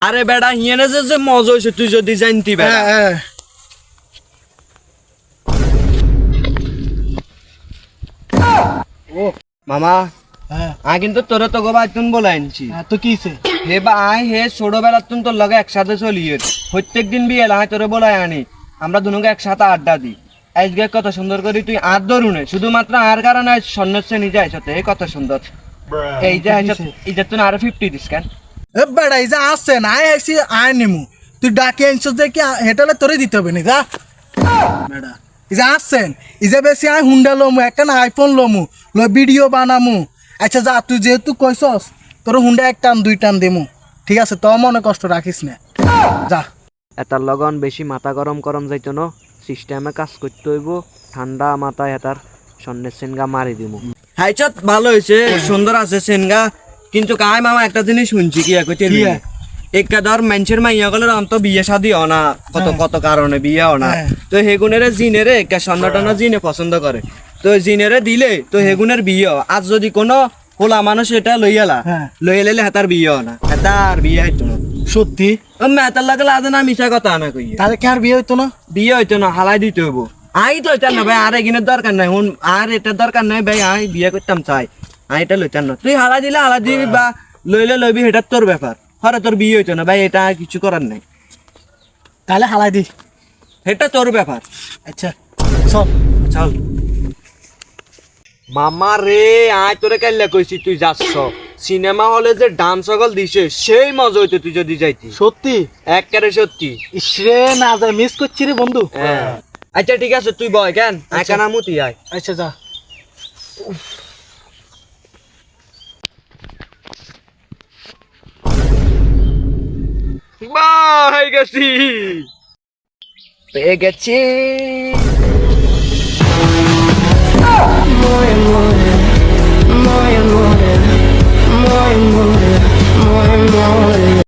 আরে বেটা হিয়েনে যে মজা হয়েছে তুই যদি জানতি বেটা। ও মামা আই কিন্তু তোরে তো গোবা তুন বলে আনছি তো কিছে হে বা আই হে ছোটবেলা তুন তোর লগে একসাথে চলিয়ে প্রত্যেক দিন বিয়ে লাই তোরে বলে আনি আমরা দুজনকে একসাথে আড্ডা দিই আজকে কত সুন্দর করে তুই আর ধরুনে শুধুমাত্র আর কারণে সন্ন্যাসে নিজে আইসতে এই কত সুন্দর এই যে এই যে তুই আরো 50 দিস কেন এ বেড়া এই যে আসছে না আইসি আয় নিমু তুই ডাকে আনছিস যে কি হেটালে তোরে দিতে হবে না যা বেড়া এই যে আসছেন এই যে বেশি আয় হুন্ডা লমু একটা না আইফোন লমু ভিডিও বানামু আচ্ছা যা তুই যেহেতু কইছস তোর হুন্ডা এক টান দুই টান দেমু ঠিক আছে তো মনে কষ্ট রাখিস না যা এটার লগন বেশি মাথা গরম করম যাইতো না সিস্টেমে কাজ করতে হইব ঠান্ডা মাথায় এটার সন্ন্যাস সেনগা মারি দিব হাইচত ভালো হয়েছে সুন্দর আছে সেনগা কিন্তু কাই মামা একটা জিনিস শুনছি কি কইতে একটা ধর মানুষের মাইয়া গেলে অন্ত বিয়ে শাদি হয় না কত কত কারণে বিয়ে হয় না তো হেগুনের জিনেরে একটা সন্ন্যাটানা জিনে পছন্দ করে তো জিনেরে দিলে তো হেগুনের বিয়ে হয় আর যদি কোনো হোলা মানুষ এটা লইয়ালা লইয়ালে হাতার বিয়ে হয় না হাতার বিয়ে হইতো না সত্যি মেতার লাগলে আজ না মিশা কথা না কই তাহলে কি আর বিয়ে হইতো না বিয়ে হইতো না হালাই দিতে হইব আই তো এটা না ভাই আর এগিনের দরকার নাই হুন আর এটার দরকার নাই ভাই আই বিয়ে করতাম চাই আই এটা লইতাম না তুই হালাই দিলে হালাই দিবি বা লইলে লইবি এটা তোর ব্যাপার হরে তোর বিয়ে হইতো না ভাই এটা কিছু করার নাই তাহলে হালাই দি এটা তোর ব্যাপার আচ্ছা চল চল মামা রে আয় তোরে কাইলে কইছি তুই যাচ্ছ সিনেমা হলে যে ডান্স সকল দিছে সেই মজা হইতো তুই যদি যাইতি সত্যি একবারে সত্যি ইসরে না যায় মিস করছি রে বন্ধু আচ্ছা ঠিক আছে তুই বয় কেন একা মুতি আয় আচ্ছা যা বাই গেছি পেয়ে গেছি